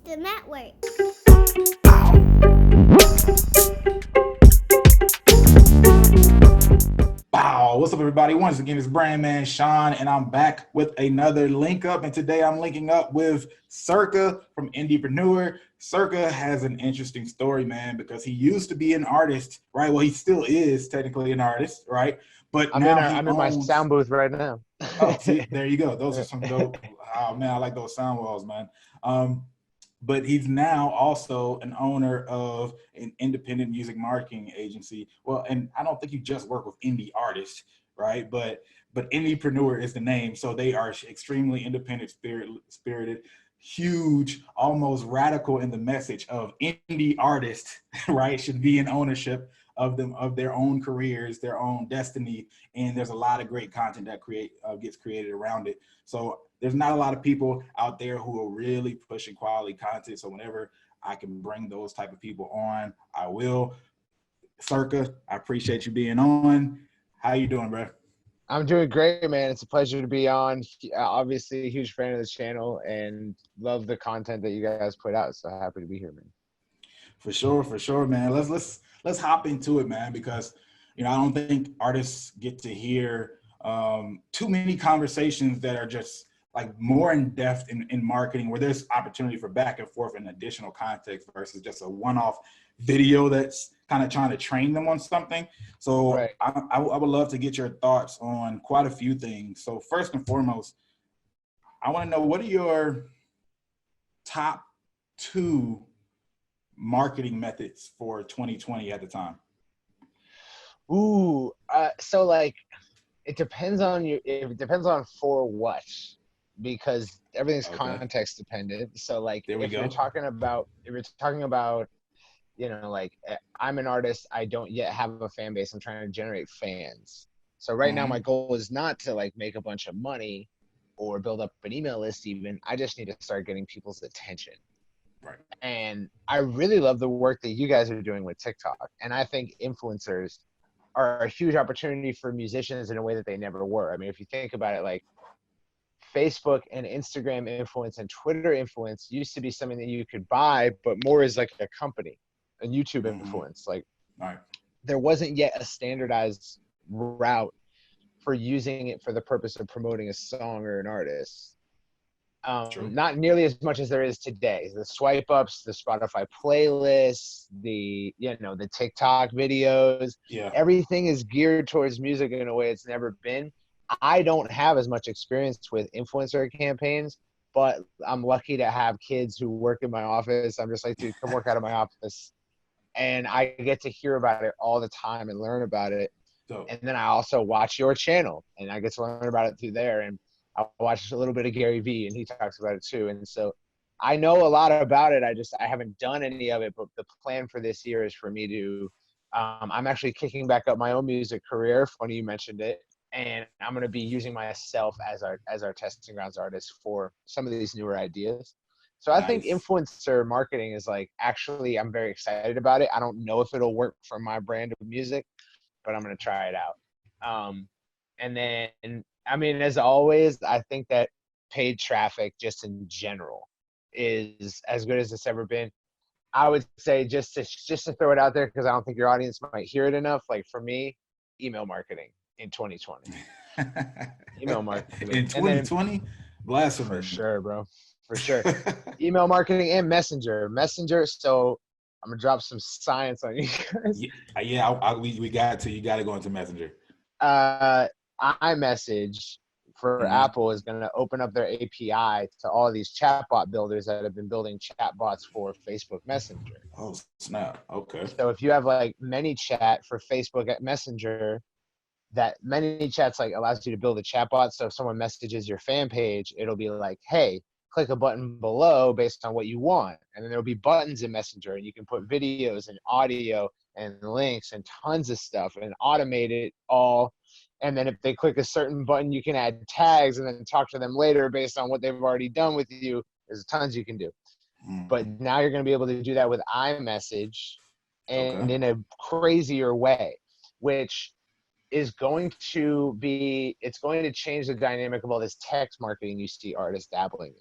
the network. Wow, what's up, everybody? Once again, it's Brand Man Sean, and I'm back with another link up. And today I'm linking up with Circa from Indepreneur. Circa has an interesting story, man, because he used to be an artist, right? Well, he still is technically an artist, right? But now he I'm in my owns. sound booth right now. Oh, see, there you go. Those are some dope. Oh man, I like those sound walls, man. Um, but he's now also an owner of an independent music marketing agency. Well, and I don't think you just work with indie artists, right? But Indiepreneur is the name, so they are extremely independent spirited, huge, almost radical in the message of indie artists, right? Should be in ownership of them, of their own careers, their own destiny, and there's a lot of great content that gets created around it. So there's not a lot of people out there who are really pushing quality content. So whenever I can bring those type of people on, I will. Circa, I appreciate you being on. How you doing, bro? I'm doing great, man. It's a pleasure to be on. Obviously, a huge fan of the channel and love the content that you guys put out. So happy to be here, man. For sure, man. Let's hop into it, man, because I don't think artists get to hear too many conversations that are just like more in depth in marketing, where there's opportunity for back and forth and additional context versus just a one-off video that's kind of trying to train them on something. So Right. I would love to get your thoughts on quite a few things. So first and foremost, I want to know, what are your top two marketing methods for 2020 at the time? So like, it depends on you. It depends on for what, because everything's Okay, context dependent. So like, there we if you're go. talking about, like, I'm an artist, I don't yet have a fan base, I'm trying to generate fans. So right now my Mm-hmm. goal is not to like make a bunch of money or build up an email list. Even I just need to start getting people's attention. Right. And I really love the work that you guys are doing with TikTok, and I think influencers are a huge opportunity for musicians in a way that they never were. I mean, if you think about it, like, Facebook and Instagram influence and Twitter influence used to be something that you could buy, but more as like a company. And YouTube Mm-hmm. influence, like, All right. there wasn't yet a standardized route for using it for the purpose of promoting a song or an artist. True. Not nearly as much as there is today. The swipe ups, the Spotify playlists, the TikTok videos, Yeah. everything is geared towards music in a way it's never been. I don't have as much experience with influencer campaigns, but I'm lucky to have kids who work in my office. I'm just like, dude, come work out of my office. And I get to hear about it all the time and learn about it. So And then I also watch your channel and I get to learn about it through there. And I watch a little bit of Gary Vee and he talks about it too. And so I know a lot about it. I haven't done any of it, but the plan for this year is for me to, I'm actually kicking back up my own music career. Funny you mentioned it. And I'm going to be using myself as our testing grounds artist for some of these newer ideas. So I think nice. influencer marketing is like, actually, I'm very excited about it. I don't know if it'll work for my brand of music, but I'm going to try it out. And then, I mean, as always, I think that paid traffic just in general is as good as it's ever been. I would say, just to throw it out there, because I don't think your audience might hear it enough. Like, for me, email marketing in 2020, email marketing. In And then 2020, for blasphemy. sure, bro, for sure, email marketing and messenger. So I'm gonna drop some science on you guys. We got to. You got to go into Messenger. uh, iMessage for Mm-hmm. Apple is going to open up their API to all of these chatbot builders that have been building chatbots for Facebook Messenger. Oh snap! Okay. So if you have like ManyChat for Facebook at Messenger, that ManyChat's like allows you to build a chatbot. So if someone messages your fan page, it'll be like, hey, click a button below based on what you want. And then there'll be buttons in Messenger and you can put videos and audio and links and tons of stuff and automate it all. And then if they click a certain button, you can add tags and then talk to them later based on what they've already done with you. There's tons you can do. But Mm-hmm. now you're going to be able to do that with iMessage Okay. and in a crazier way, which is going to be, it's going to change the dynamic of all this text marketing you see artists dabbling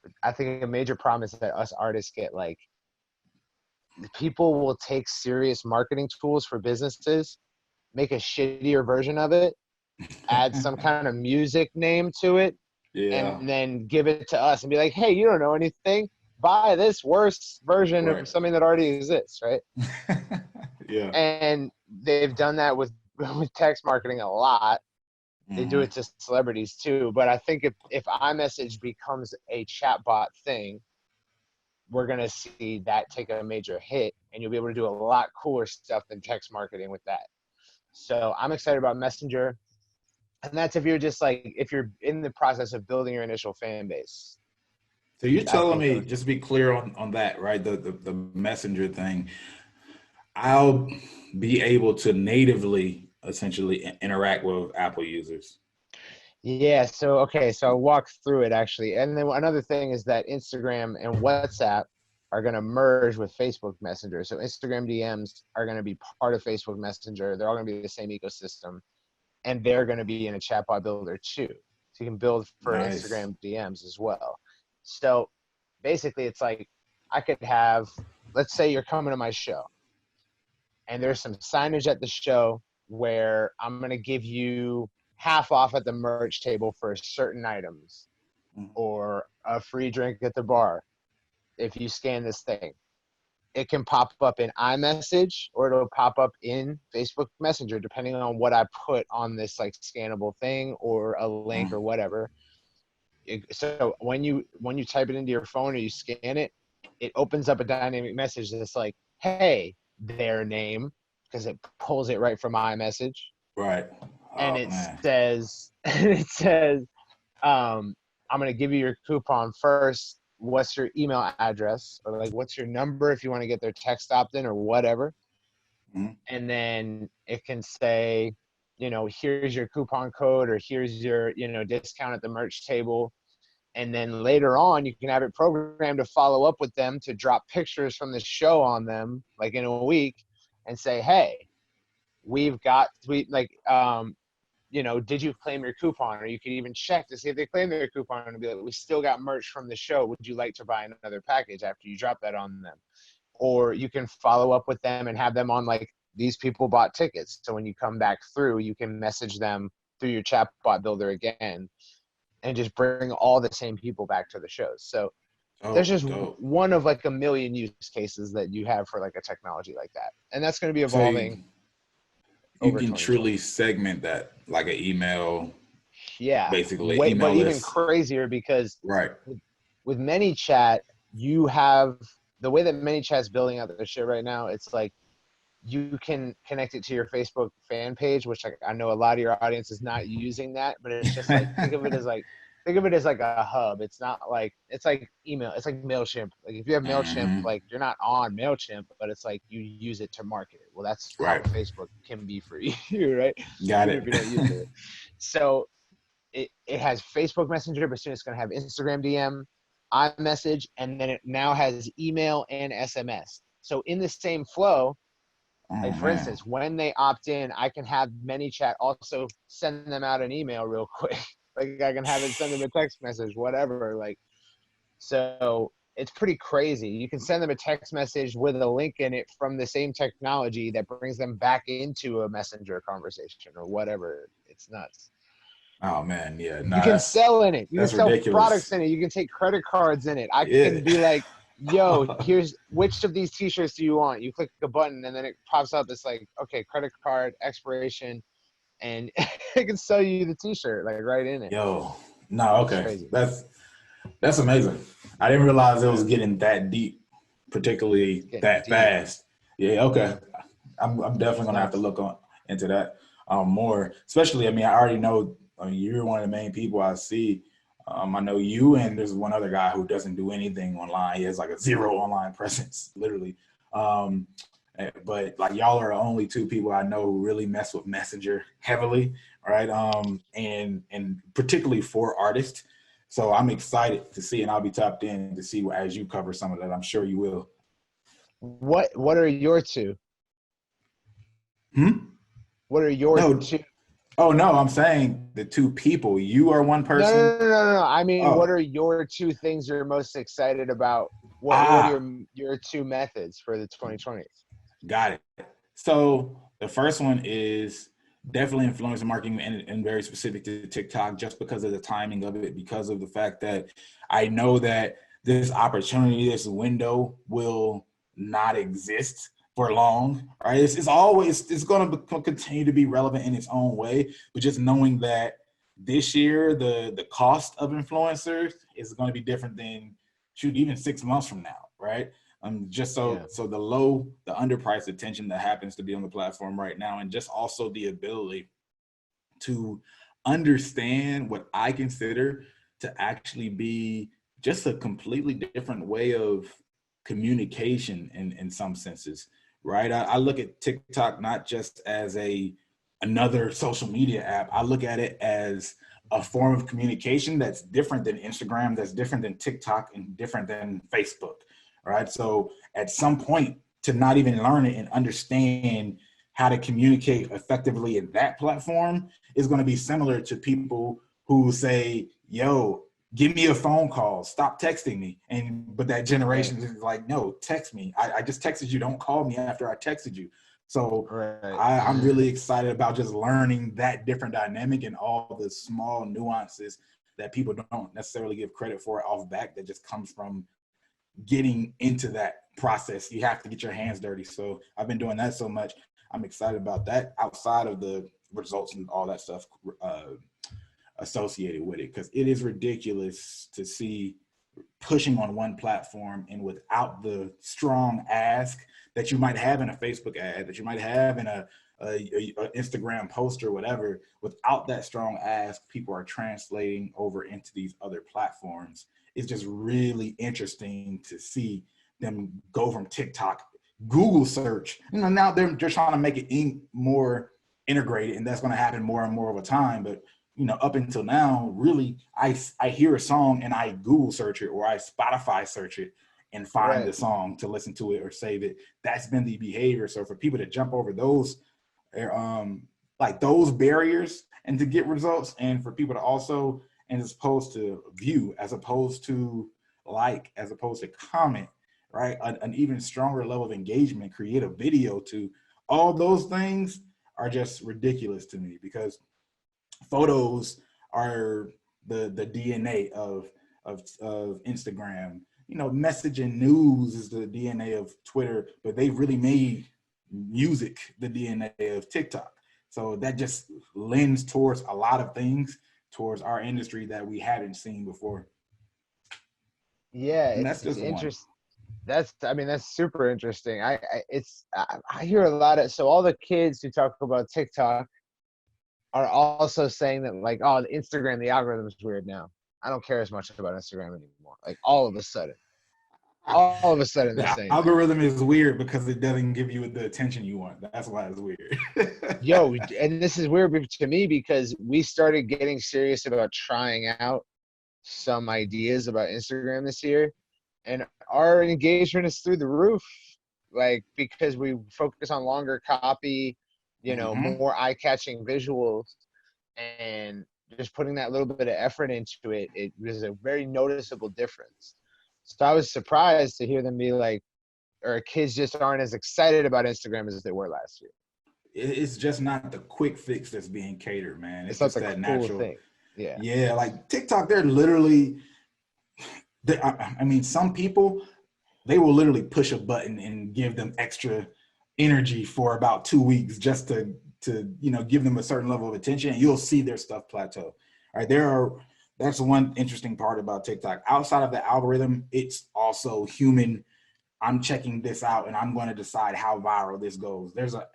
in. I think a major problem is that us artists get like, people will take serious marketing tools for businesses, make a shittier version of it, add some kind of music name to it, Yeah. and then give it to us and be like, hey, you don't know anything. Buy this worse version of something that already exists, right? Yeah. And they've done that with text marketing a lot. They do it to celebrities too. But I think if iMessage becomes a chatbot thing, we're going to see that take a major hit, and you'll be able to do a lot cooler stuff than text marketing with that. So I'm excited about Messenger. And that's if you're just like, if you're in the process of building your initial fan base. So you're telling me, just to be clear on that, right? The Messenger thing, I'll be able to natively essentially interact with Apple users. Yeah. So, okay. So I'll walk through it actually. And then another thing is that Instagram and WhatsApp are going to merge with Facebook Messenger. So Instagram DMs are going to be part of Facebook Messenger. They're all going to be the same ecosystem, and they're going to be in a chatbot builder too. So you can build for Instagram DMs as well. So basically it's like, I could have, let's say you're coming to my show and there's some signage at the show where I'm going to give you half off at the merch table for certain items, or a free drink at the bar if you scan this thing. It can pop up in iMessage, or it'll pop up in Facebook Messenger, depending on what I put on this like scannable thing or a link or whatever. So when you type it into your phone or you scan it, it opens up a dynamic message that's like, hey, their name, because it pulls it right from iMessage. Right. And it says, I'm going to give you your coupon first. What's your email address, or like, what's your number if you want to get their text opt-in or whatever. And then it can say, here's your coupon code, or here's your, discount at the merch table. And then later on, you can have it programmed to follow up with them, to drop pictures from the show on them, like in a week, and say, hey, did you claim your coupon? Or you could even check to see if they claim their coupon and be like, we still got merch from the show. Would you like to buy another package after you drop that on them? Or you can follow up with them and have them on like, these people bought tickets. So when you come back through, you can message them through your chatbot builder again, and just bring all the same people back to the shows. So there's just one of like a million use cases that you have for like a technology like that. And that's going to be evolving. You can truly segment that like an email. Yeah. Basically, but even crazier, because with ManyChat, you have the way that ManyChat's building out their shit right now. It's like, you can connect it to your Facebook fan page, which I know a lot of your audience is not using that, but it's just like, think of it as like a hub. It's not like, it's like email. It's like MailChimp. Like if you have MailChimp, like you're not on MailChimp, but it's like you use it to market it. Well, that's how Facebook can be for you, right? Got it. If you don't use it. So it has Facebook Messenger, but soon it's going to have Instagram DM, iMessage, and then it now has email and SMS. So in the same flow, like for instance, when they opt in, I can have ManyChat also send them out an email real quick. Like I can have it send them a text message, whatever. Like, so it's pretty crazy. You can send them a text message with a link in it from the same technology that brings them back into a messenger conversation or whatever. It's nuts. Oh man, yeah. You can sell in it. You can sell ridiculous. Products in it. You can take credit cards in it. I can be like, yo, here's which of these t-shirts do you want? You click a button and then it pops up. It's like, okay, credit card expiration, and it can sell you the t-shirt like right in it. Okay. That's amazing. I didn't realize it was getting that deep, particularly that fast. Yeah, okay. I'm definitely gonna have to look into that more. Especially, I mean, I already know you're one of the main people I see. I know you, and there's one other guy who doesn't do anything online. He has like a zero online presence, literally. But like y'all are the only two people I know who really mess with Messenger heavily, right? And particularly for artists. So I'm excited to see, and I'll be tapped in to see as you cover some of that. I'm sure you will. What are your two? What are your two? Oh no, I'm saying the two people. You are one No, person. no, no, no, no. I mean, what Oh, are your two things you're most excited about? What are ah, your two methods for the 2020s? got it. So the first one is definitely influencer marketing and very specific to TikTok just because of the timing of it, because of the fact that I know that this opportunity, this window will not exist for long, right? It's always, it's going to continue to be relevant in its own way, but just knowing that this year, the cost of influencers is going to be different than shoot, even 6 months from now, right? Just Yeah. so the underpriced attention that happens to be on the platform right now, and just also the ability to understand what I consider to actually be just a completely different way of communication in some senses, right? I look at TikTok not just as another social media app. I look at it as a form of communication that's different than Instagram, that's different than TikTok, and different than Facebook, right? So at some point, to not even learn it and understand how to communicate effectively in that platform is going to be similar to people who say, yo, give me a phone call, stop texting me. But that Right. generation is like, no, text me. I just texted you, don't call me after I texted you. So Right. I'm really excited about just learning that different dynamic and all the small nuances that people don't necessarily give credit for off back, that just comes from getting into that process. You have to get your hands dirty. So I've been doing that so much. I'm excited about that outside of the results and all that stuff associated with it, because it is ridiculous to see pushing on one platform and without the strong ask that you might have in a Facebook ad, that you might have in a Instagram post or whatever. Without that strong ask, people are translating over into these other platforms. It's just really interesting to see them go from TikTok, Google search. Now they're trying to make it more integrated, and that's going to happen more and more over time. But up until now, really, I hear a song and I Google search it, or I Spotify search it and find Right. the song to listen to it or save it. That's been the behavior. So for people to jump over those, like those barriers and to get results, and for people to also, and as opposed to view, as opposed to like, as opposed to comment, right? An even stronger level of engagement, create a video to, all those things are just ridiculous to me, because photos are the DNA of Instagram. Message and news is the DNA of Twitter, but they've really made music the DNA of TikTok. So that just lends towards a lot of things towards our industry that we haven't seen before. Yeah, And that's it's just one. interesting. I mean, that's super interesting. I hear a lot of, so all the kids who talk about TikTok are also saying that, like, oh, the Instagram, the algorithm is weird now. I don't care as much about Instagram anymore. Like, all of a sudden they're The saying that. algorithm is weird because it doesn't give you the attention you want. That's why it's weird. Yo, and this is weird to me because we started getting serious about trying out some ideas about Instagram this year, and our engagement is through the roof. Like, because we focus on longer copy, Mm-hmm. more eye-catching visuals, and just putting that little bit of effort into it, it was a very noticeable difference. So I was surprised to hear them be like, or kids just aren't as excited about Instagram as they were last year. It's just not the quick fix that's being catered, man. It's It's not just the that cool natural. thing. Yeah. Yeah, like TikTok, they're literally, I mean, some people, they will literally push a button and give them extra energy for about 2 weeks just to give them a certain level of attention, and you'll see their stuff plateau. All right, that's one interesting part about TikTok. Outside of the algorithm, it's also human. I'm checking this out and I'm going to decide how viral this goes. There's a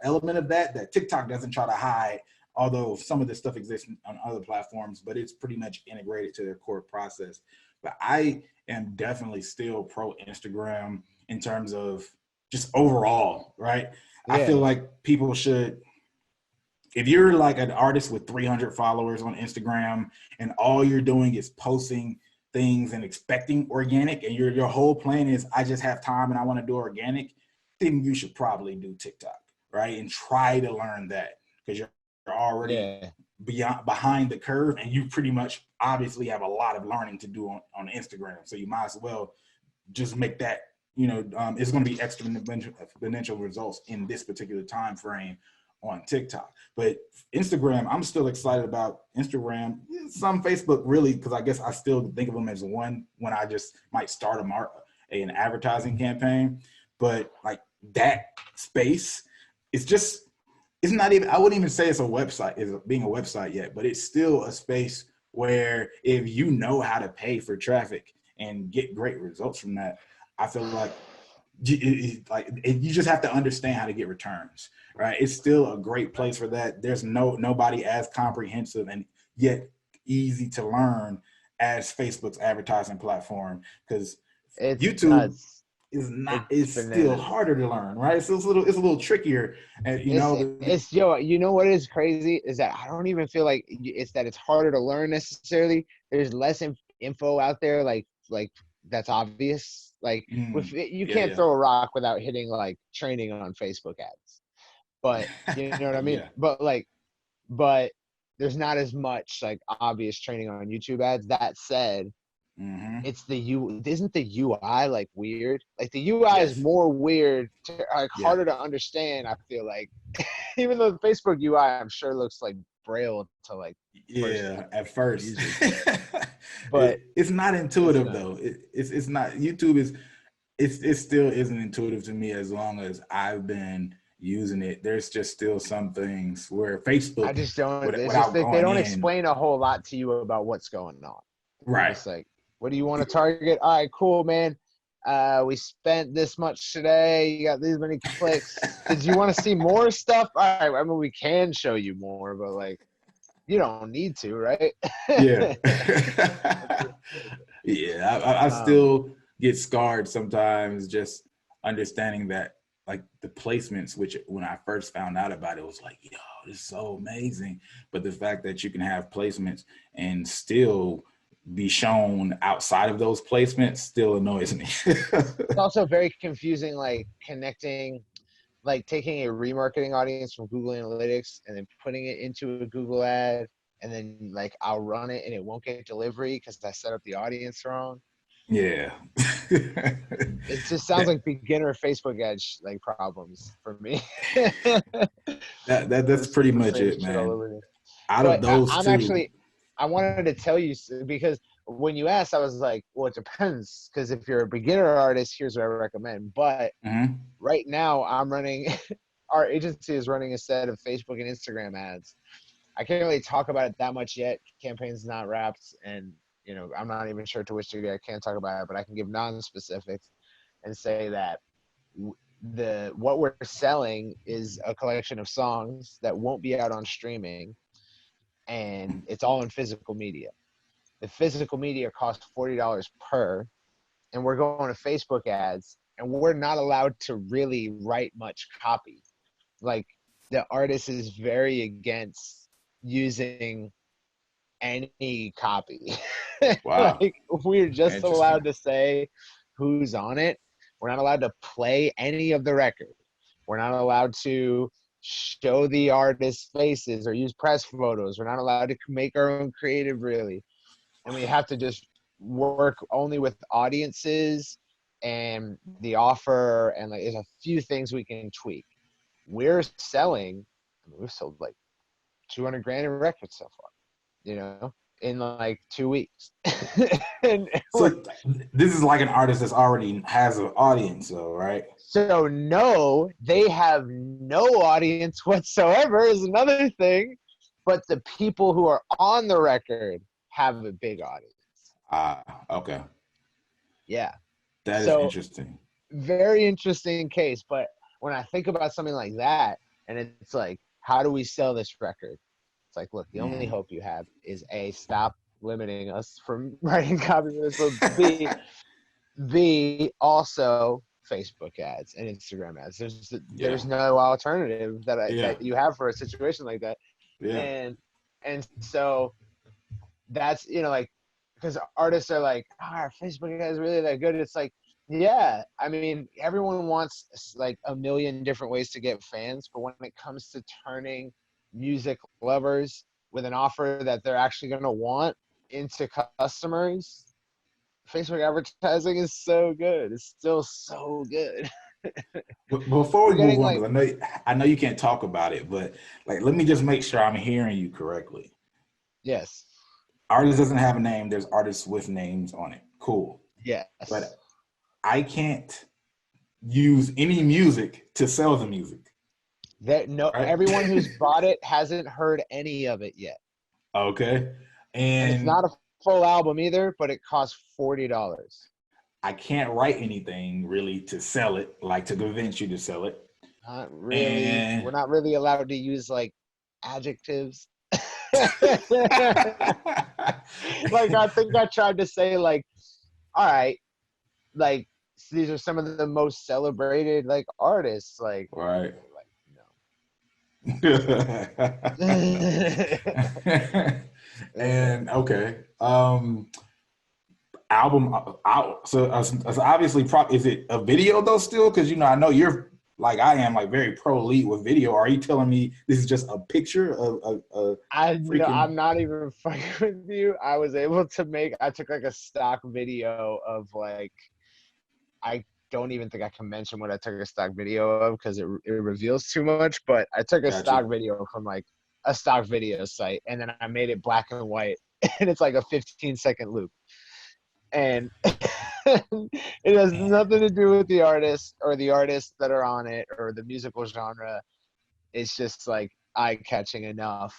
element of that TikTok doesn't try to hide, although some of this stuff exists on other platforms, but it's pretty much integrated to their core process. But I am definitely still pro Instagram in terms of just overall, right? I feel Yeah. like people should, if you're like an artist with 300 followers on Instagram and all you're doing is posting things and expecting organic, and your whole plan is, I just have time and I want to do organic, then you should probably do TikTok, right? And try to learn that, because your already Yeah. behind the curve, and you pretty much obviously have a lot of learning to do on Instagram. So you might as well just make that, it's going to be exponential results in this particular time frame on TikTok. But Instagram, I'm still excited about Instagram. Some Facebook, really, because I guess I still think of them as one when I just might start an advertising campaign. But like that space, it's not even, I wouldn't even say it's a website, is being a website yet, but it's still a space where if you know how to pay for traffic and get great results from that, I feel like you just have to understand how to get returns, right? It's still a great place for that. There's nobody as comprehensive and yet easy to learn as Facebook's advertising platform, because YouTube nuts. is still harder to learn, right? So it's a little trickier, and it's you know what is crazy is that I don't even feel like it's harder to learn necessarily. There's less info out there, like that's obvious. Like you can't throw a rock without hitting like training on Facebook ads, but you know what I mean. Yeah. But there's not as much like obvious training on YouTube ads. That said, it's isn't the UI like weird? Like the UI is more weird, harder to understand. I feel like, even though the Facebook UI I'm sure looks like Braille to like at first, but it's not intuitive though. It's not. YouTube is it still isn't intuitive to me as long as I've been using it. There's just still some things where Facebook, I just don't. It's without just they don't going explain a whole lot to you about what's going on. Right. It's like, what do you want to target? All right, cool, man. We spent this much today. You got these many clicks. Did you want to see more stuff? All right, I mean, we can show you more, but like, you don't need to, right? Yeah. Yeah. I still get scarred sometimes just understanding that, like the placements, which when I first found out about it, was like, yo, this is so amazing. But the fact that you can have placements and still be shown outside of those placements still annoys me. It's also very confusing, like connecting, like taking a remarketing audience from Google Analytics and then putting it into a Google ad, and then like I'll run it and it won't get delivery because I set up the audience wrong. Yeah. It just sounds like beginner Facebook ads like problems for me. That's pretty much it, man. Out of those I wanted to tell you, because when you asked, I was like, well, it depends. Because if you're a beginner artist, here's what I recommend. But right now I'm running, our agency is running a set of Facebook and Instagram ads. I can't really talk about it that much yet. Campaign's not wrapped, and I'm not even sure to which degree I can talk about it, but I can give non-specifics and say that what we're selling is a collection of songs that won't be out on streaming, and it's all in physical media. The physical media costs $40 per, and we're going to Facebook ads, and we're not allowed to really write much copy. Like, the artist is very against using any copy. Wow. Like, we're just allowed to say who's on it. We're not allowed to play any of the record. We're not allowed to show the artist's faces or use press photos. We're not allowed to make our own creative, really. And we have to just work only with audiences and the offer, and like there's a few things we can tweak. We've sold like 200 grand in records so far, in like 2 weeks. So this is like an artist that's already has an audience, though, right? So no, they have no audience whatsoever is another thing, but the people who are on the record have a big audience. Okay. Yeah. That is interesting. Very interesting case. But when I think about something like that, and it's like, how do we sell this record? It's like, look, the only hope you have is A, stop limiting us from writing copy for this, but B, also Facebook ads and Instagram ads. There's no alternative that you have for a situation like that. Yeah. And so that's, like, because artists are like, our Facebook ad is really that good. It's like, yeah, I mean, everyone wants like a million different ways to get fans, but when it comes to turning music lovers with an offer that they're actually going to want into customers, Facebook advertising is so good. It's still so good. Before We're we move getting on, like, because I know you can't talk about it, but like, let me just make sure I'm hearing you correctly. yes, Artist doesn't have a name. There's artists with names on it. Cool. yes. But I can't use any music to sell the music, That no, right? everyone who's bought it hasn't heard any of it yet, Okay. and it's And not a full album either. But it costs $40. I can't write anything really to sell it, like to convince you to sell it. Not really. And We're not really allowed to use like adjectives. Like I think I tried to say like, all right, like these are some of the most celebrated like artists. Like, right. no. And okay. Album out. So obviously, is it a video though still? Because I know you're like I am, like very pro elite with video. Are you telling me this is just a picture of a freaking? I'm not even fucking with you. I was able to I took like a stock video of like, I don't even think I can mention what I took a stock video of because it reveals too much. But I took a Gotcha. stock video from like a stock video site, and then I made it black and white, and it's like a 15-second loop, and it has nothing to do with the artist or the artists that are on it or the musical genre. It's just like eye-catching enough.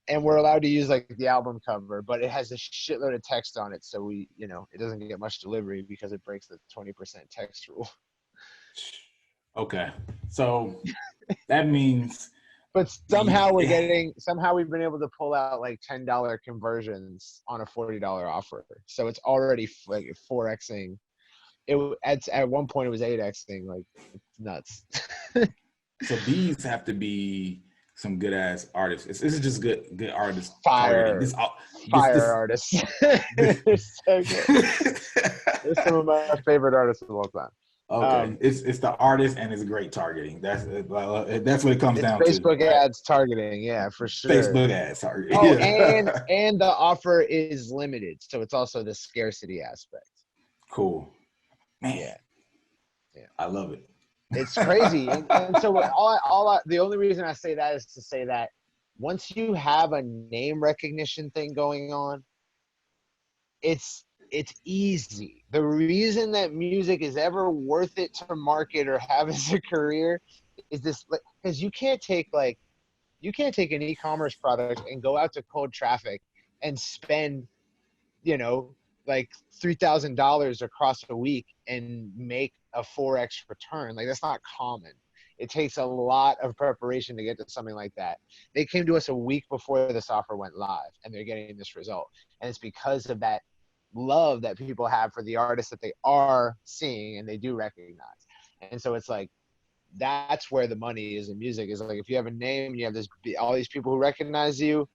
And we're allowed to use like the album cover, but it has a shitload of text on it. So we, it doesn't get much delivery because it breaks the 20% text rule. Okay. So that means. But somehow we've been able to pull out like $10 conversions on a $40 offer. So it's already like 4xing. At one point it was 8xing. Like, it's nuts. So these have to be some good ass artists. This is just good artists. Fire artists. They're so good. They're some of my favorite artists of all time. Okay, it's the artist and it's great targeting. That's what it comes down to. Facebook ads targeting, yeah, for sure. Facebook ads targeting. Oh, and the offer is limited, so it's also the scarcity aspect. Cool, man. Yeah. I love it. It's crazy, and so the only reason I say that is to say that once you have a name recognition thing going on, it's easy. The reason that music is ever worth it to market or have as a career is this, because you can't take an e-commerce product and go out to cold traffic and spend, like $3,000 across a week and make a 4x return. Like, that's not common. It takes a lot of preparation to get to something like that. They came to us a week before this offer went live, and they're getting this result. And it's because of that love that people have for the artists that they are seeing and they do recognize. And so it's like, that's where the money is in music, is like, if you have a name, you have all these people who recognize you,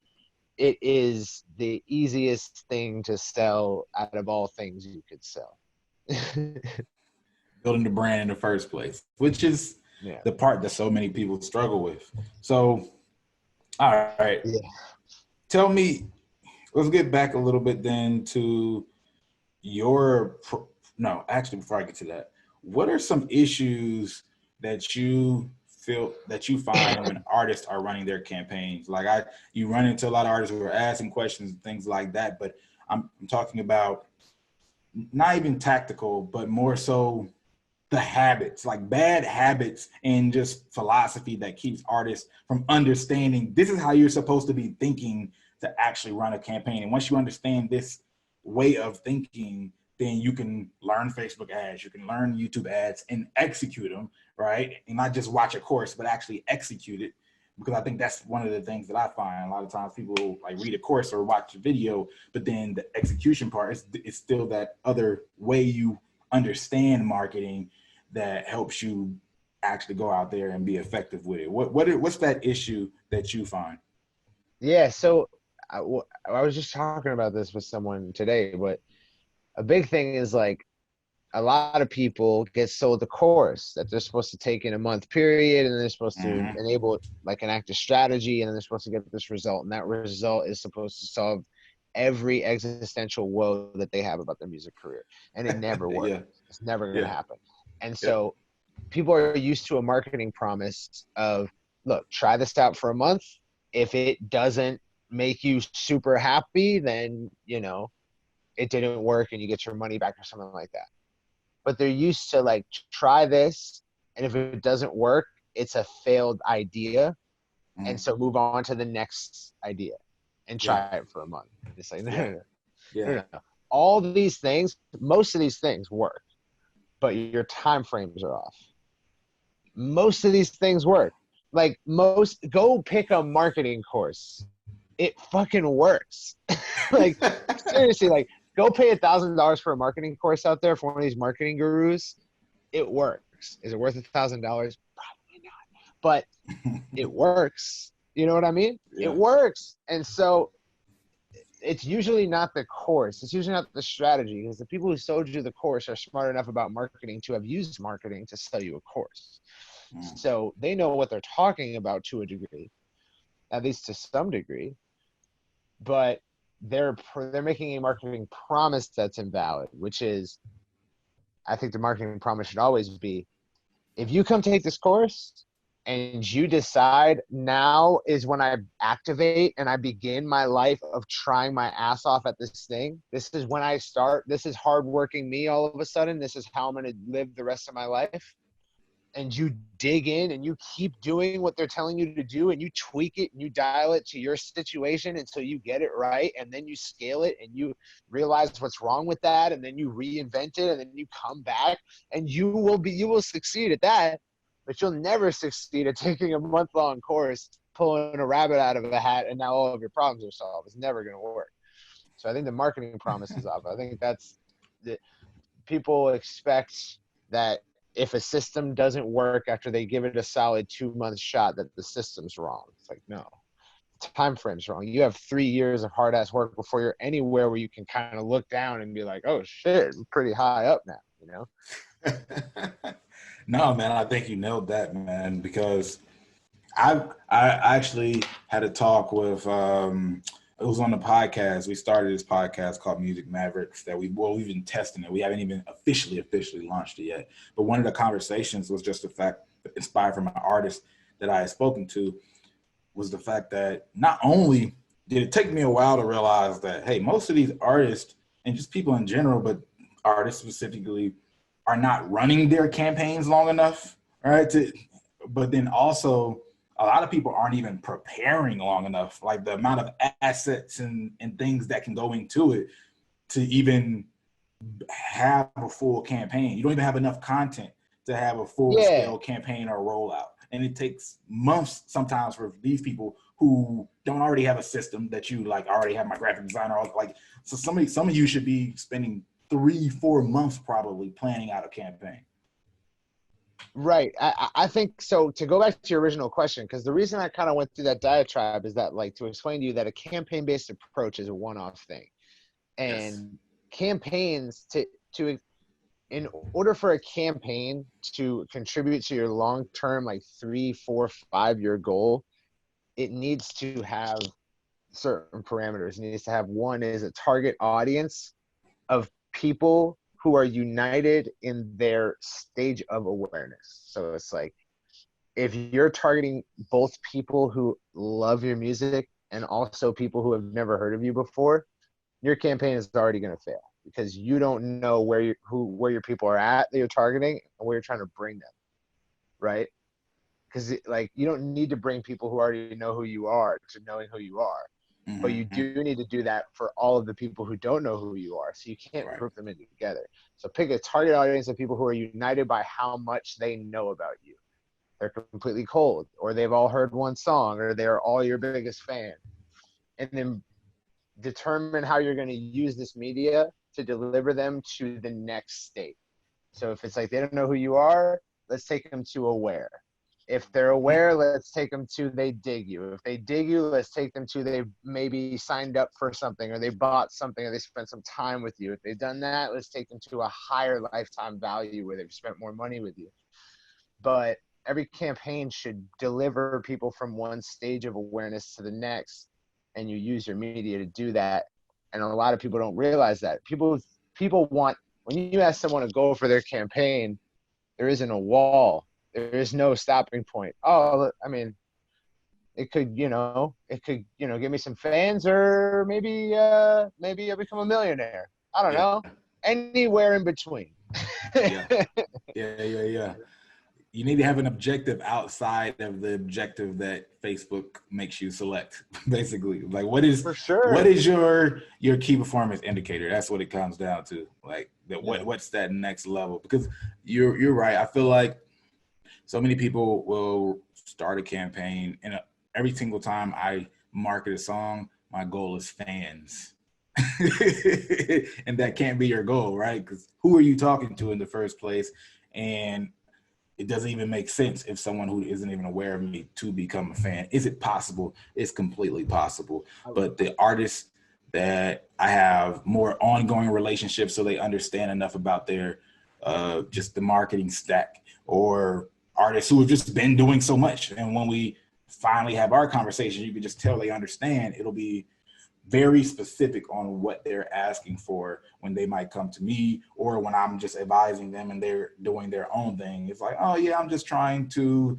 it is the easiest thing to sell out of all things you could sell. Building the brand in the first place, which is the part that so many people struggle with. So, all right. Yeah. Tell me, let's get back a little bit then to actually, before I get to that, what are some issues that you feel that you find when artists are running their campaigns? Like you run into a lot of artists who are asking questions and things like that, but I'm talking about not even tactical, but more so the habits, like bad habits and just philosophy that keeps artists from understanding this is how you're supposed to be thinking to actually run a campaign. And once you understand this way of thinking, then you can learn Facebook ads, you can learn YouTube ads and execute them, right? And not just watch a course, but actually execute it. Because I think that's one of the things that I find. A lot of times people like read a course or watch a video, but then the execution part is still that other way you understand marketing that helps you actually go out there and be effective with it. What's that issue that you find? Yeah, so I was just talking about this with someone today, but a big thing is like, a lot of people get sold a course that they're supposed to take in a month period, and they're supposed to enable like an active strategy, and then they're supposed to get this result, and that result is supposed to solve every existential woe that they have about their music career, and it never works. Yeah. It's never going to happen. And Yeah. so people are used to a marketing promise of, look, try this out for a month. If it doesn't make you super happy, then, you know, it didn't work and you get your money back or something like that. But they're used to like, try this, and if it doesn't work, it's a failed idea. And so move on to the next idea and try it for a month. It's like, no. All these things, most of these things work, but your time frames are off. Most of these things work. Like go pick a marketing course. It fucking works. Like seriously, like go pay $1,000 for a marketing course out there for one of these marketing gurus. It works. Is it worth $1,000? Probably not. But it works. You know what I mean? Yeah. It works. And so it's usually not the course. It's usually not the strategy, because the people who sold you the course are smart enough about marketing to have used marketing to sell you a course. So they know what they're talking about to a degree, at least to some degree, but they're making a marketing promise that's invalid, which is, I think the marketing promise should always be, if you come take this course and you decide now is when I activate and I begin my life of trying my ass off at this thing, this is when I start, this is hardworking me all of a sudden, this is how I'm going to live the rest of my life, and you dig in and you keep doing what they're telling you to do, and you tweak it and you dial it to your situation until you get it right, and then you scale it and you realize what's wrong with that, and then you reinvent it, and then you come back, and you will succeed at that. But you'll never succeed at taking a month-long course, pulling a rabbit out of a hat, and now all of your problems are solved. It's never going to work. So I think the marketing promise is off. I think that's the people expect that if a system doesn't work after they give it a solid 2-month shot, that the system's wrong. It's like, no, the time frame's wrong. You have 3 years of hard ass work before you're anywhere where you can kind of look down and be like, oh shit, I'm pretty high up now, you know? No, man, I think you nailed that, man, because I actually had a talk with, it was on the podcast. We started this podcast called Music Mavericks that we've been testing it. We haven't even officially launched it yet. But one of the conversations was just the fact, inspired from an artist that I had spoken to, was the fact that not only did it take me a while to realize that, hey, most of these artists and just people in general, but artists specifically, are not running their campaigns long enough, right? But then also a lot of people aren't even preparing long enough, like the amount of assets and things that can go into it to even have a full campaign. You don't even have enough content to have a full scale campaign or rollout. And it takes months sometimes for these people who don't already have a system that you like already have my graphic designer. Like, so some of you should be spending 3-4 months probably planning out a campaign. Right. I think so. To go back to your original question, because the reason I kind of went through that diatribe is that, like, to explain to you that a campaign-based approach is a one-off thing. And campaigns in order for a campaign to contribute to your long-term, like 3, 4, 5-year goal, it needs to have certain parameters. It needs to have, one is a target audience of people who are united in their stage of awareness. So it's like, if you're targeting both people who love your music and also people who have never heard of you before, your campaign is already going to fail, because you don't know where your people are at that you're targeting and where you're trying to bring them, right? Because like, you don't need to bring people who already know who you are to knowing who you are. Mm-hmm. But you do need to do that for all of the people who don't know who you are. So you can't group them in together. So pick a target audience of people who are united by how much they know about you. They're completely cold, or they've all heard one song, or they're all your biggest fan. And then determine how you're going to use this media to deliver them to the next state. So if it's like they don't know who you are, let's take them to aware. If they're aware, let's take them to they dig you. If they dig you, let's take them to they maybe signed up for something, or they bought something, or they spent some time with you. If they've done that, let's take them to a higher lifetime value where they've spent more money with you. But every campaign should deliver people from one stage of awareness to the next, and you use your media to do that. And a lot of people don't realize that. People want, when you ask someone to go for their campaign, there isn't a wall. There is no stopping point. Oh, I mean, it could give me some fans, or maybe I become a millionaire. I don't know. Anywhere in between. Yeah. You need to have an objective outside of the objective that Facebook makes you select, basically. Like, what is your key performance indicator? That's what it comes down to. Like, what's that next level? Because you're right. I feel like so many people will start a campaign, and every single time I market a song, my goal is fans. And that can't be your goal, right? Because who are you talking to in the first place? And it doesn't even make sense if someone who isn't even aware of me to become a fan. Is it possible? It's completely possible. But the artists that I have more ongoing relationships, so they understand enough about their just the marketing stack, or artists who have just been doing so much. And when we finally have our conversation, you can just tell they understand. It'll be very specific on what they're asking for when they might come to me, or when I'm just advising them and they're doing their own thing. It's like, oh yeah, I'm just trying to,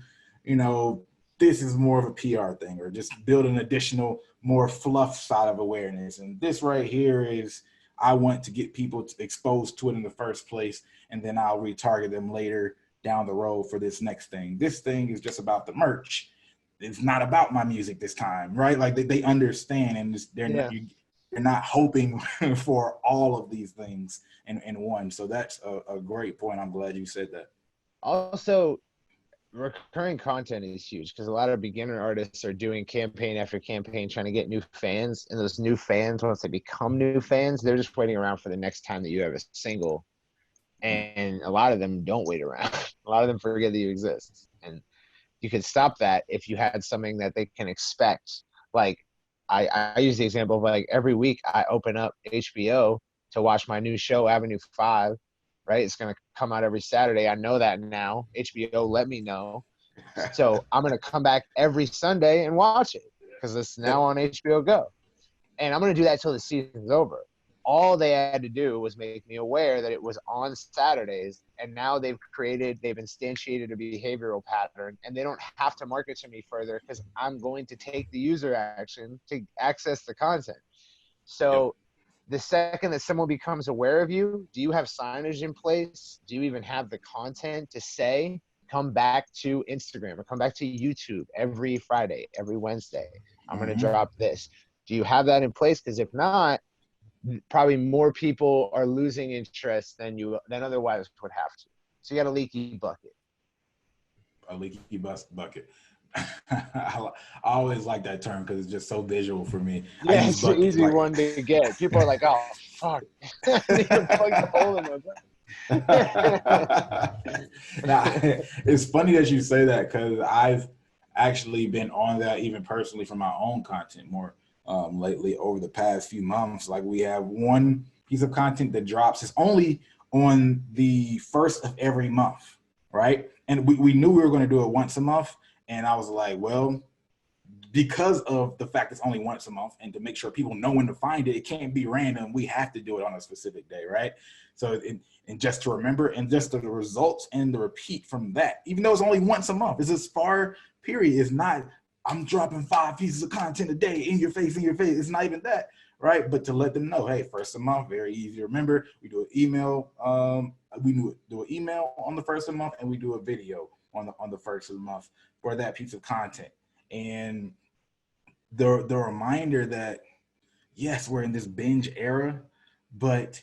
this is more of a PR thing, or just build an additional, more fluff side of awareness. And this right here is, I want to get people exposed to it in the first place, and then I'll retarget them later down the road for this next thing. This thing is just about the merch. It's not about my music this time, right? Like they understand, and you're not hoping for all of these things in one. So that's a great point. I'm glad you said that. Also, recurring content is huge, because a lot of beginner artists are doing campaign after campaign trying to get new fans, and those new fans, once they become new fans, they're just waiting around for the next time that you have a single. And a lot of them don't wait around. A lot of them forget that you exist. And you could stop that if you had something that they can expect. Like I use the example of, like, every week I open up HBO to watch my new show, Avenue 5, right? It's going to come out every Saturday. I know that now. HBO let me know. So I'm going to come back every Sunday and watch it, because it's now on HBO Go. And I'm going to do that till the season's over. All they had to do was make me aware that it was on Saturdays, and now they've instantiated a behavioral pattern, and they don't have to market to me further, because I'm going to take the user action to access the content. So the second that someone becomes aware of you, do you have signage in place? Do you even have the content to say, come back to Instagram or come back to YouTube every Friday, every Wednesday? I'm going to drop this. Do you have that in place? Because if not, probably more people are losing interest than otherwise would have to. So you got a leaky bucket. A leaky bucket. I always like that term because it's just so visual for me. Yeah, it's an easy one to get. People are like, oh, fuck. I need to plug the hole in my bucket. Now, it's funny that you say that, because I've actually been on that even personally for my own content more lately over the past few months. Like, we have one piece of content that drops. It's only on the first of every month, right? And we knew we were going to do it once a month. And I was like, well, because of the fact it's only once a month, and to make sure people know when to find it, it can't be random. We have to do it on a specific day, right? So, and just to remember, and just the results and the repeat from that, even though it's only once a month, it's a spar period. It's not, I'm dropping 5 pieces of content a day in your face. It's not even that, right? But to let them know, hey, first of the month, very easy to remember. We do an email. We do an email on the first of the month, and we do a video on the first of the month for that piece of content. And the reminder that, yes, we're in this binge era, but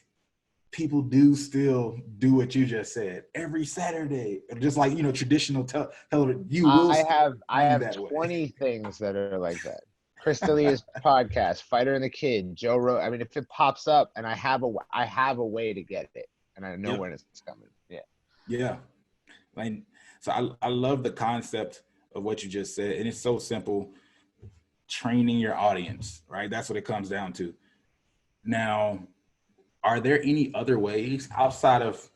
people do still do what you just said every Saturday, just like, traditional television. I have 20 things that are like that. Chris D'Elia's podcast, Fighter and the Kid, Joe Rogan. I mean, if it pops up and I have a way to get it, and I know when it's coming. Yeah. Yeah. Like, So I love the concept of what you just said. And it's so simple. Training your audience, right? That's what it comes down to. Now, are there any other ways outside of,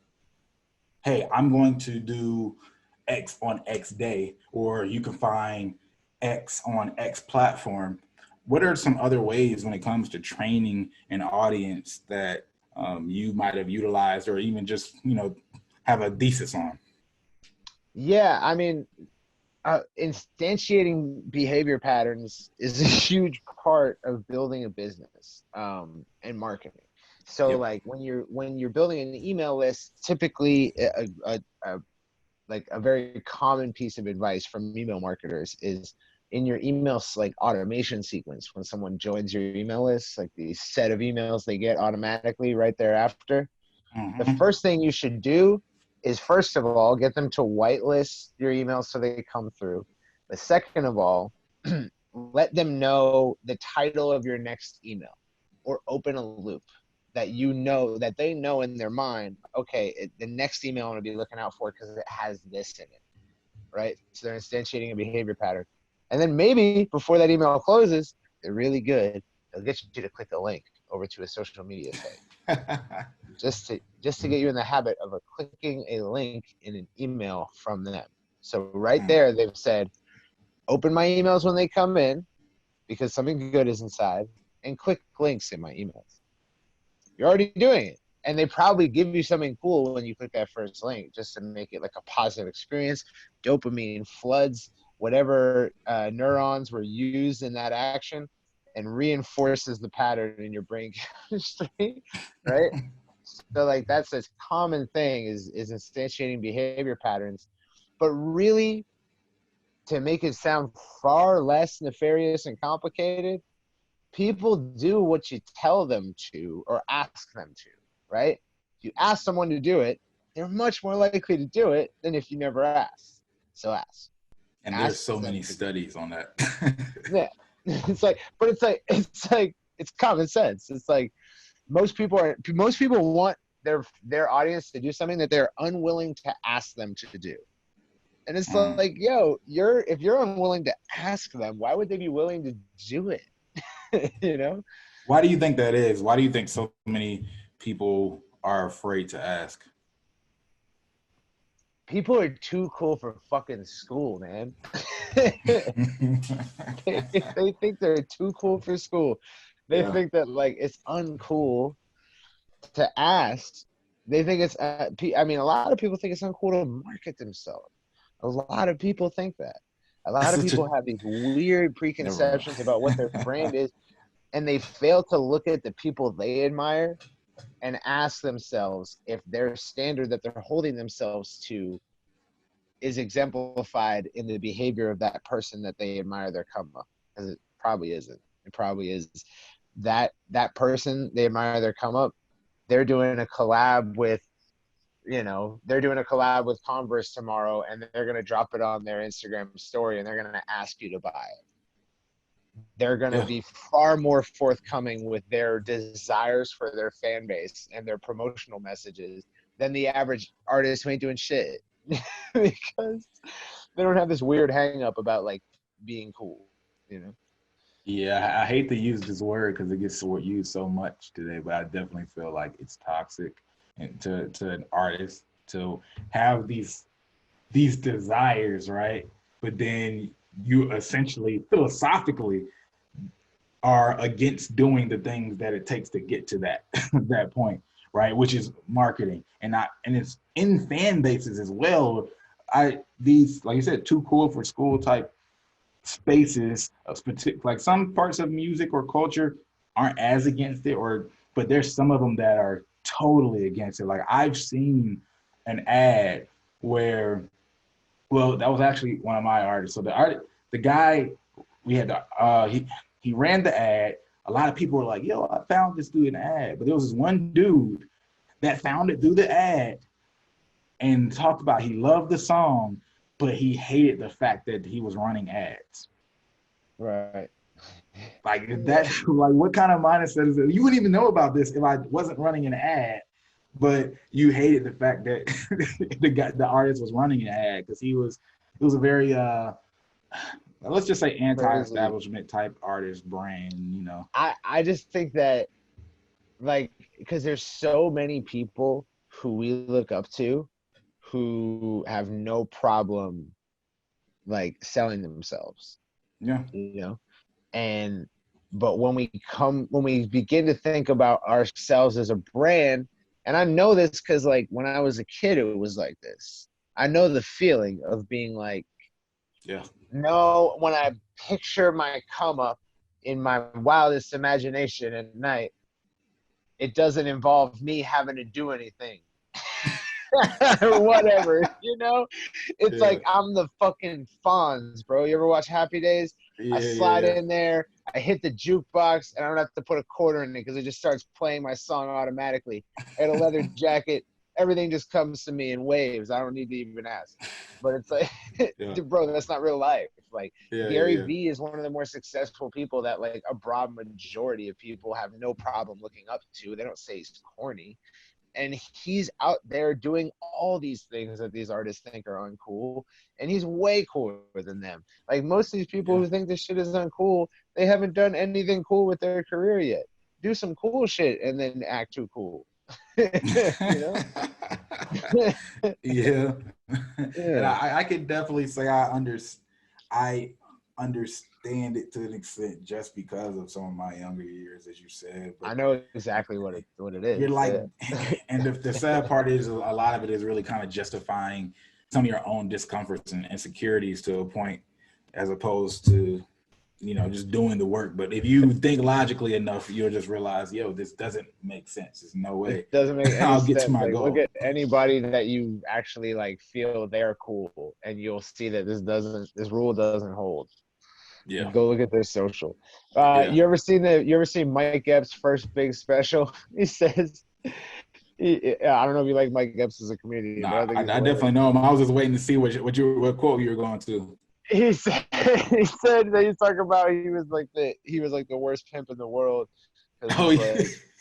hey, I'm going to do X on X day, or you can find X on X platform? What are some other ways when it comes to training an audience that you might have utilized or even just, have a thesis on? Yeah, I mean, instantiating behavior patterns is a huge part of building a business and marketing. So Yep. like when you're building an email list, typically a very common piece of advice from email marketers is in your emails, like automation sequence, when someone joins your email list, like the set of emails they get automatically right thereafter. The first thing you should do is, first of all, get them to whitelist your emails so they come through. But second of all, let them know the title of your next email, or open a loop that they know in their mind, okay, the next email I'm going to be looking out for because it has this in it, right? So they're instantiating a behavior pattern. And then maybe before that email closes, they're really good. They'll get you to click a link over to a social media site. just to get you in the habit of clicking a link in an email from them. So right there, they've said, open my emails when they come in because something good is inside, and click links in my emails. You're already doing it. And they probably give you something cool when you click that first link, just to make it like a positive experience. Dopamine floods whatever neurons were used in that action and reinforces the pattern in your brain chemistry, right? So like that's a common thing is instantiating behavior patterns. But really, to make it sound far less nefarious and complicated, people do what you tell them to or ask them to, right? If you ask someone to do it, they're much more likely to do it than if you never ask. So ask. And there's so many studies on that. Yeah. It's common sense. It's like most people want their audience to do something that they're unwilling to ask them to do. And it's like, yo, if you're unwilling to ask them, why would they be willing to do it? You know? Why do you think that is? Why do you think so many people are afraid to ask? People are too cool for fucking school, man. They think they're too cool for school. They think that like it's uncool to ask. They think it's I mean, a lot of people think it's uncool to market themselves. A lot of people think that. A lot of people have these weird preconceptions about what their brand is, and they fail to look at the people they admire and ask themselves if their standard that they're holding themselves to is exemplified in the behavior of that person that they admire their come up. Because it probably isn't. It probably is that person they admire their come up, they're doing a collab with Converse tomorrow, and they're going to drop it on their Instagram story, and they're going to ask you to buy it. They're going to be far more forthcoming with their desires for their fan base and their promotional messages than the average artist who ain't doing shit. Because they don't have this weird hang up about like being cool, you know? Yeah, I hate to use this word because it gets used so much today, but I definitely feel like it's toxic and to an artist to have these desires, right? But then you essentially philosophically are against doing the things that it takes to get to that that point, right? Which is marketing, and it's in fan bases as well. These, like you said, too cool for school type spaces of like some parts of music or culture aren't as against it, but there's some of them that are totally against it. Like I've seen an ad where, well, that was actually one of my artists. So the guy we had he ran the ad. A lot of people were like, yo, I found this dude in the ad. But there was this one dude that found it through the ad and talked about he loved the song, but he hated the fact that he was running ads. Right. Like that, like what kind of mindset is it? You wouldn't even know about this if I wasn't running an ad, but you hated the fact that the artist was running an ad because it was a very let's just say Crazy. anti-establishment type artist brand, you know. I just think that, like, because there's so many people who we look up to who have no problem like selling themselves, Yeah. you know. And but when we begin to think about ourselves as a brand, and I know this because like when I was a kid it was like this. I know the feeling of being like, Yeah. no, when I picture my come up in my wildest imagination at night, it doesn't involve me having to do anything. Or whatever, you know? It's Yeah. like I'm the fucking Fonz, bro. You ever watch Happy Days? I Yeah. slide Yeah. in there, I hit the jukebox, and I don't have to put a quarter in it because it just starts playing my song automatically. I got a leather jacket. Everything just comes to me in waves. I don't need to even ask. But it's like, Yeah. bro, that's not real life. Like, Yeah. Yeah. Gary Yeah. Vee is one of the more successful people that like a broad majority of people have no problem looking up to. They don't say he's corny, and he's out there doing all these things that these artists think are uncool, and he's way cooler than them. Like most of these people Yeah. who think this shit is uncool, they haven't done anything cool with their career yet. Do some cool shit and then act too cool. You know? Yeah. And Yeah. I could definitely say I understand it to an extent just because of some of my younger years, as you said. But I know exactly what it you're is. like, Yeah. and the sad part is a lot of it is really kind of justifying some of your own discomforts and insecurities to a point, as opposed to, you know, just doing the work. But if you think logically enough, you'll just realize, yo, this doesn't make sense. There's no It way doesn't make any I'll get to sense. my Like, look goal. at anybody that you actually like feel they're cool, and you'll see that this rule doesn't hold. Yeah. Go look at their social. Yeah. You ever seen Mike Epps' first big special? He says, I don't know if you like Mike Epps as a comedian, but Nah, I think I he's definitely hilarious. know him. I was just waiting to see what quote you were going to. He said he said that he's talking about he was like the worst pimp in the world because Oh, it's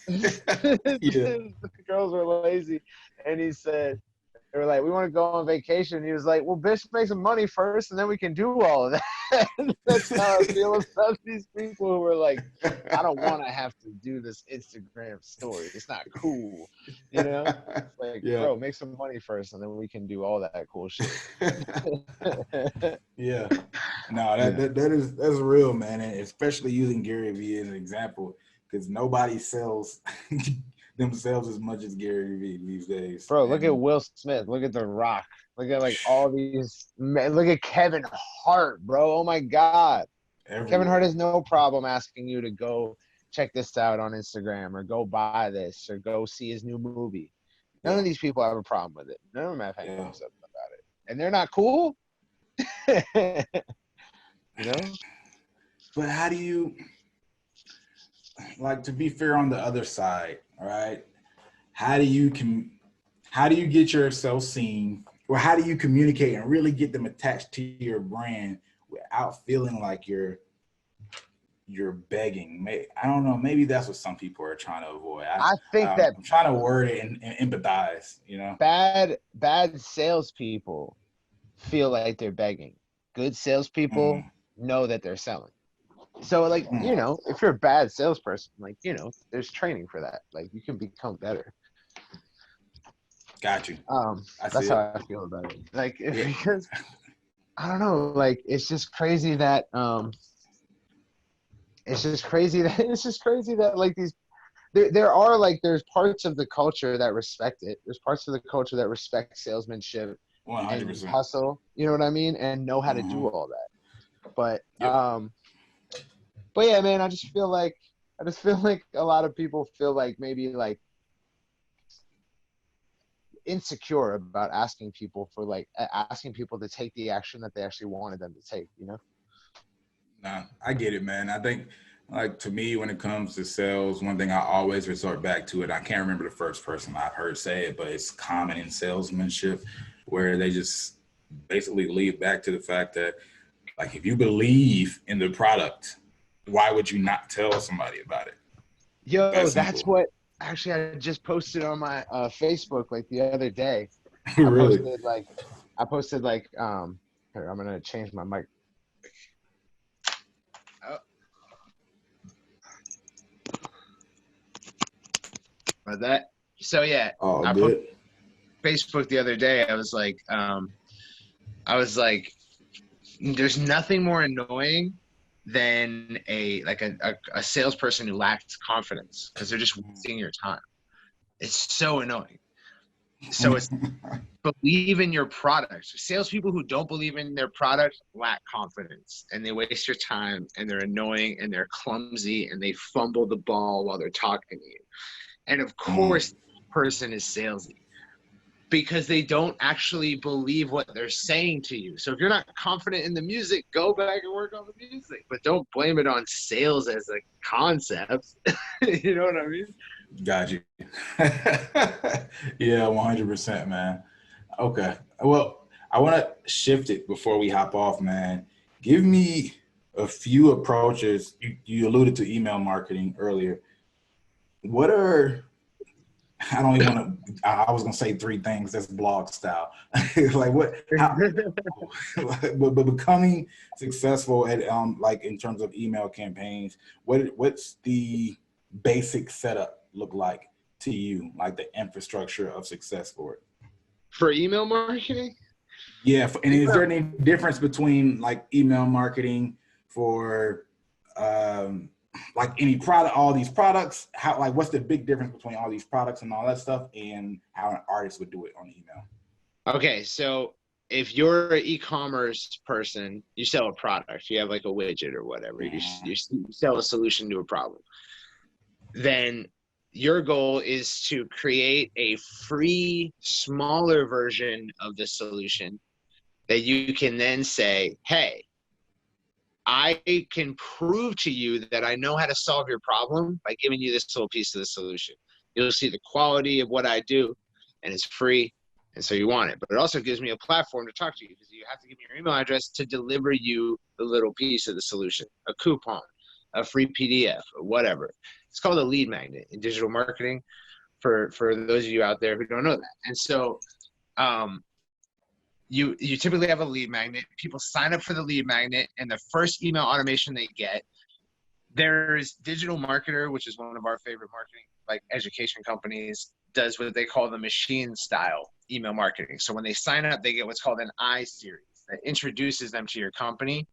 like yeah. the girls were lazy, and he said they were like, we want to go on vacation. He was like, well, bitch, make some money first, and then we can do all of that. That's how I feel about these people who are like, I don't want to have to do this Instagram story. It's not cool, you know? It's like, Yeah. bro, make some money first, and then we can do all that cool shit. Yeah. No, that's real, man, and especially using Gary Vee as an example, because nobody sells themselves as much as Gary Vee these days. Bro, look at And Will Smith. Look at The Rock. Look at like all these. Look at Kevin Hart, bro. Oh my God. Kevin Hart everywhere. has no problem asking you to go check this out on Instagram or go buy this or go see his new movie. None Yeah. of these people have a problem with it. None of them have Yeah. hangups about it. And they're not cool. You know? But how do you, like, to be fair on the other side, all right? How do you get yourself seen, or how do you communicate and really get them attached to your brand without feeling like you're begging? I don't know. Maybe that's what some people are trying to avoid. I think that I'm trying to word it and empathize, you know? bad salespeople feel like they're begging. Good salespeople Mm, know that they're selling. So like, mm, you know, if you're a bad salesperson, like, you know, there's training for that. Like you can become better. got you. I see That's how it. I feel about it. Like Yeah. because I don't know, like it's just crazy that like these there are like there's parts of the culture that respect it. There's parts of the culture that respect salesmanship and 100%. hustle, you know what I mean, and know how to do Mm-hmm. all that. But Yep. yeah, man, I just feel like a lot of people feel like maybe like insecure about asking people to take the action that they actually wanted them to take, you know? Nah, I get it, man. I think, like, to me, when it comes to sales, one thing I always resort back to it. I can't remember the first person I've heard say it, but it's common in salesmanship where they just basically lead back to the fact that, like, if you believe in the product, why would you not tell somebody about it? Yo, That that's simple. actually, I just posted on my Facebook like the other day. I Really? posted like, I posted like, here, I'm gonna change my mic. Oh, about that. So yeah, Oh, I posted good. Facebook the other day. I was like, there's nothing more annoying than a salesperson who lacks confidence because they're just wasting your time. It's so annoying. So it's believe in your product. Salespeople who don't believe in their product lack confidence and they waste your time and they're annoying and they're clumsy and they fumble the ball while they're talking to you. And of course, the person is salesy because they don't actually believe what they're saying to you. So if you're not confident in the music, go back and work on the music, but don't blame it on sales as a concept. You know what I mean? Got you. Yeah, 100%, man. Okay. Well, I want to shift it before we hop off, man. Give me a few approaches. You alluded to email marketing earlier. What are, I don't even want to, I was going to say three things that's blog style. Like what, how, but becoming successful at, like in terms of email campaigns, what's the basic setup look like to you, like the infrastructure of success for it? For email marketing? Yeah, and is there any difference between like email marketing for like any product, all these products? How, like, what's the big difference between all these products and all that stuff, and how an artist would do it on email? Okay, so if you're an e-commerce person, you sell a product, you have like a widget or whatever, you sell a solution to a problem, then your goal is to create a free, smaller version of the solution that you can then say, hey, I can prove to you that I know how to solve your problem by giving you this little piece of the solution. You'll see the quality of what I do, and it's free, and so you want it. But it also gives me a platform to talk to you because you have to give me your email address to deliver you the little piece of the solution, a coupon, a free PDF, or whatever. It's called a lead magnet in digital marketing for those of you out there who don't know that. And so you typically have a lead magnet. People sign up for the lead magnet, and the first email automation they get, there's Digital Marketer, which is one of our favorite marketing, like education companies, does what they call the machine style email marketing. So when they sign up, they get what's called an I series that introduces them to your company.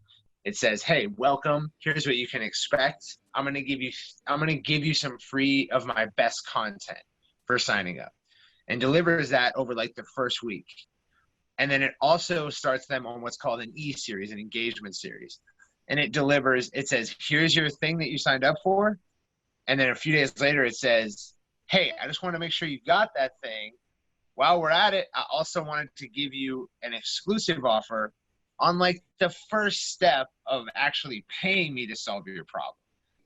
It says, hey, welcome. Here's what you can expect. I'm going to give you some free of my best content for signing up, and delivers that over like the first week. And then it also starts them on what's called an E series, an engagement series. And it delivers, it says, here's your thing that you signed up for. And then a few days later, it says, hey, I just want to make sure you got that thing. While we're at it, I also wanted to give you an exclusive offer on like the first step of actually paying me to solve your problem,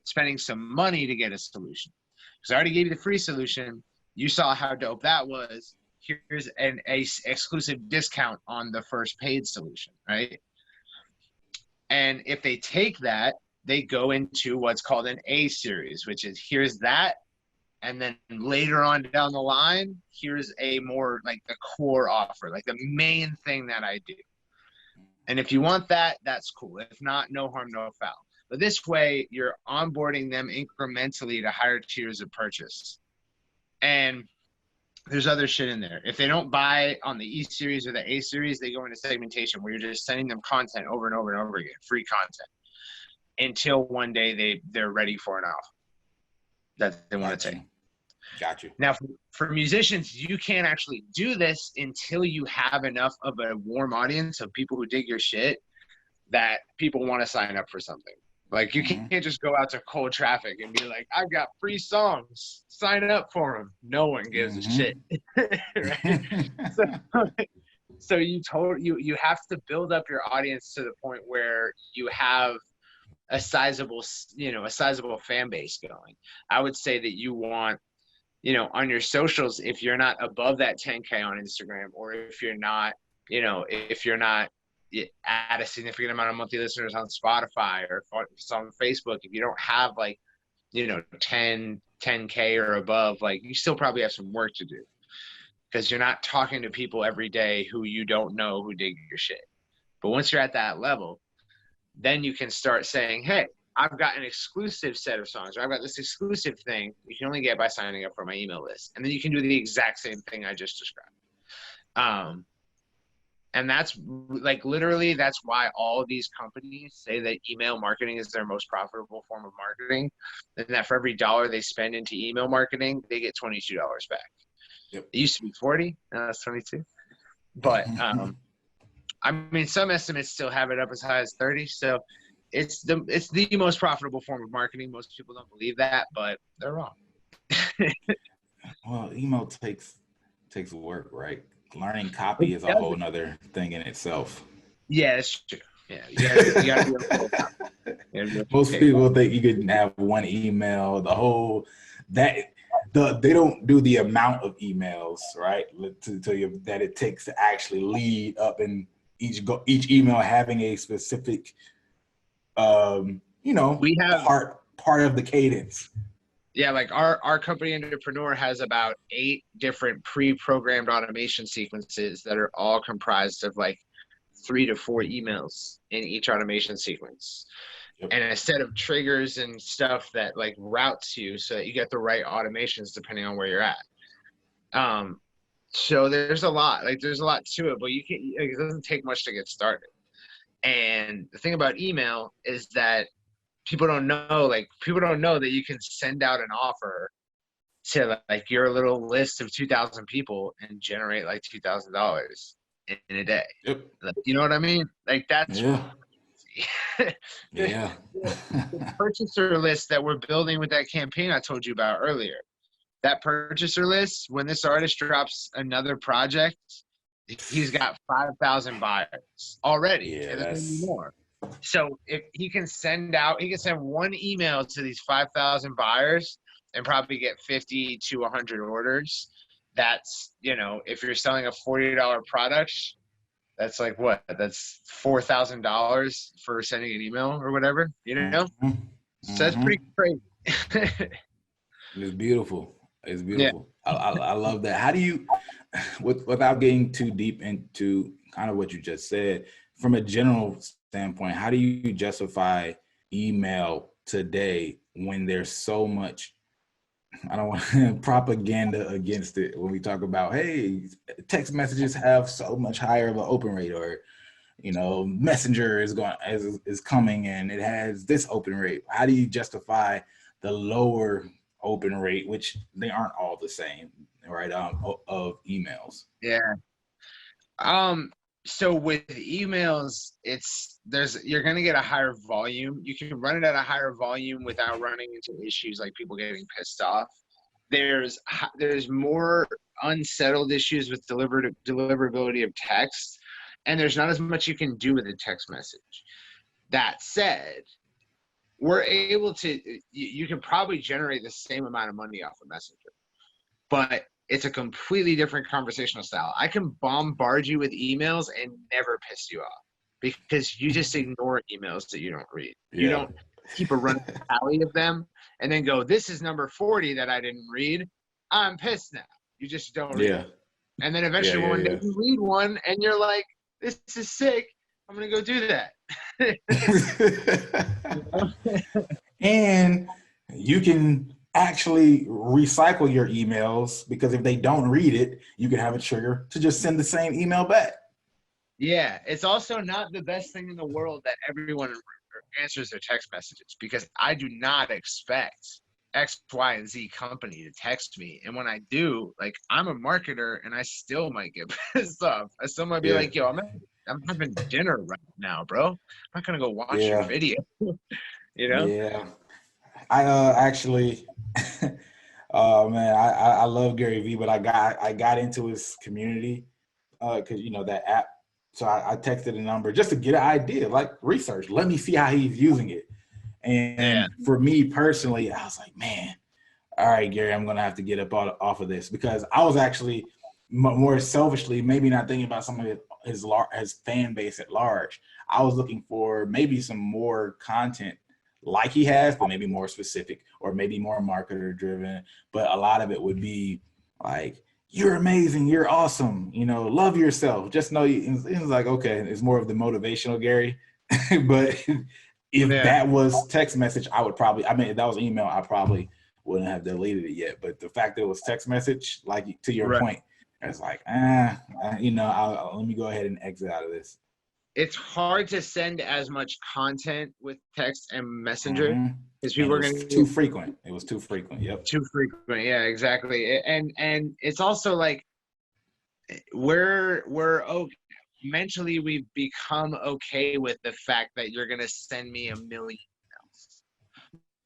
spending some money to get a solution. Because I already gave you the free solution. You saw how dope that was. Here's an exclusive discount on the first paid solution, right? And if they take that, they go into what's called an A series, which is here's that. And then later on down the line, here's a more like the core offer, like the main thing that I do. And if you want that, that's cool. If not, no harm, no foul. But this way, you're onboarding them incrementally to higher tiers of purchase. And there's other shit in there. If they don't buy on the E series or the A series, they go into segmentation where you're just sending them content over and over and over again, free content, until one day they're ready for an offer that they want to take. Got you. Now, for musicians, you can't actually do this until you have enough of a warm audience of people who dig your shit that people want to sign up for something. Like you can't just go out to cold traffic and be like, I've got free songs, sign up for them. No one gives a shit. Right? So you have to build up your audience to the point where you have a sizable fan base going. I would say that you want, on your socials, if you're not above that 10K on Instagram, or if you're not at a significant amount of monthly listeners on Spotify or on Facebook, if you don't have like 10K or above, like you still probably have some work to do because you're not talking to people every day who you don't know who dig your shit. But once you're at that level, then you can start saying, hey, I've got an exclusive set of songs, or I've got this exclusive thing you can only get by signing up for my email list. And then you can do the exact same thing I just described. And that's like, literally, that's why all of these companies say that email marketing is their most profitable form of marketing. And that for every dollar they spend into email marketing, they get $22 back. Yep. It used to be 40, now it's 22. But I mean, some estimates still have it up as high as 30. So it's the most profitable form of marketing. Most people don't believe that, but they're wrong. Well, email takes work, right? Learning copy is a whole nother thing in itself. Yeah, it's true. Yeah, you gotta be able to copy. Most people think you can have one email, they don't do the amount of emails, right? To tell you that it takes to actually lead up in each email having a specific, we have part of the cadence. Yeah, like our company Indepreneur has about 8 different pre-programmed automation sequences that are all comprised of like 3 to 4 emails in each automation sequence. Yep. And a set of triggers and stuff that like routes you so that you get the right automations depending on where you're at. So there's a lot to it, but it doesn't take much to get started. And the thing about email is that people don't know that you can send out an offer to like your little list of 2,000 people and generate like $2,000 in a day. Yep. You know what I mean? Like that's yeah. The purchaser list that we're building with that campaign I told you about earlier. That purchaser list, when this artist drops another project, he's got 5,000 buyers already. Yeah, and there's gonna be more. So if he can send one email to these 5,000 buyers and probably get 50 to 100 orders. That's, if you're selling a $40 product, that's like what? That's $4,000 for sending an email or whatever, Mm-hmm. So that's pretty crazy. It's beautiful. It's beautiful. Yeah. I love that. How do you, without getting too deep into kind of what you just said, from a general standpoint, how do you justify email today when there's so much, I don't want propaganda against it when we talk about, hey, text messages have so much higher of an open rate, or, Messenger is coming and it has this open rate. How do you justify the lower open rate, which they aren't all the same, right? Of emails. Yeah. So with emails, you're going to get a higher volume. You can run it at a higher volume without running into issues like people getting pissed off. There's more unsettled issues with deliverability of text, and there's not as much you can do with a text message. That said, we're able to, you can probably generate the same amount of money off of Messenger, but it's a completely different conversational style. I can bombard you with emails and never piss you off because you just ignore emails that you don't read. Yeah. You don't keep a running tally of them and then go, this is number 40 that I didn't read. I'm pissed now. You just don't read it. And then eventually one day you read one and you're like, this is sick. I'm going to go do that. And you can actually recycle your emails, because if they don't read it, you can have a trigger to just send the same email back. Yeah, it's also not the best thing in the world that everyone answers their text messages, because I do not expect X, Y, and Z company to text me. And when I do, like, I'm a marketer and I still might get pissed off. I still might be like, yo, I'm having dinner right now, bro. I'm not going to go watch your video. Yeah. I actually, oh man, I love Gary Vee, but I got into his community because that app. So I texted a number just to get an idea, like research. Let me see how he's using it. And for me personally, I was like, man, all right, Gary, I'm gonna have to get up off of this, because I was actually more selfishly, maybe not thinking about some of his fan base at large. I was looking for maybe some more content like he has, but maybe more specific or maybe more marketer driven. But a lot of it would be like, you're amazing, you're awesome, you know, love yourself. Just know you. It's like, okay, it's more of the motivational Gary. But if that was text message, I would probably, I mean, if that was email, I probably wouldn't have deleted it yet. But the fact that it was text message, like to your point, it's like, you know, let me go ahead and exit out of this. It's hard to send as much content with text and messenger because people are going to too frequent. It was too frequent. Yep. Too frequent. Yeah, exactly. And it's also like we're okay. Mentally, we've become okay with the fact that you're going to send me a million emails.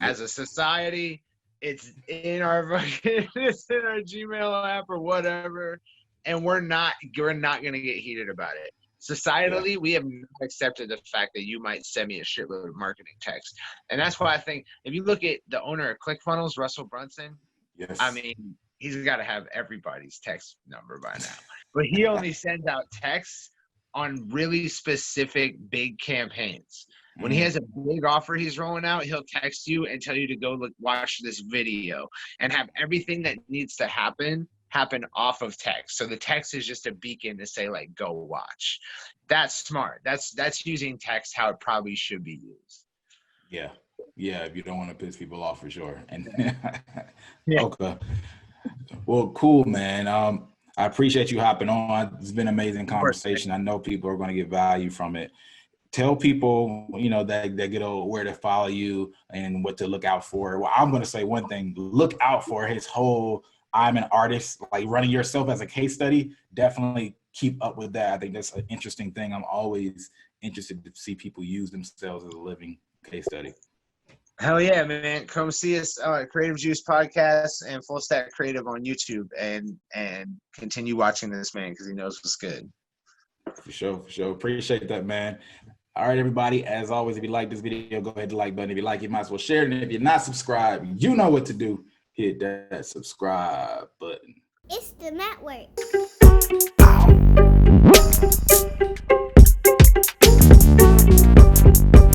As a society, it's in our Gmail app or whatever, and we're not going to get heated about it. Societally, we have not accepted the fact that you might send me a shitload of marketing text. And that's why I think if you look at the owner of ClickFunnels, Russell Brunson, I mean, he's got to have everybody's text number by now. But he only sends out texts on really specific big campaigns. When he has a big offer he's rolling out, he'll text you and tell you to go watch this video and have everything that needs to happen off of text. So the text is just a beacon to say, like, go watch. That's smart. That's using text how it probably should be used. Yeah. If you don't want to piss people off, for sure. And okay. Well, cool, man. I appreciate you hopping on. It's been an amazing conversation. I know people are going to get value from it. Tell people, you know, that get where to follow you and what to look out for. Well, I'm going to say one thing: look out for his whole I'm an artist, like running yourself as a case study. Definitely keep up with that. I think that's an interesting thing. I'm always interested to see people use themselves as a living case study. Hell yeah, man. Come see us Creative Juice Podcast and Full Stack Creative on YouTube and continue watching this man because he knows what's good. For sure. Appreciate that, man. All right, everybody. As always, if you like this video, go ahead to the like button. If you like it, you might as well share it. And if you're not subscribed, you know what to do. Hit that subscribe button. It's the network.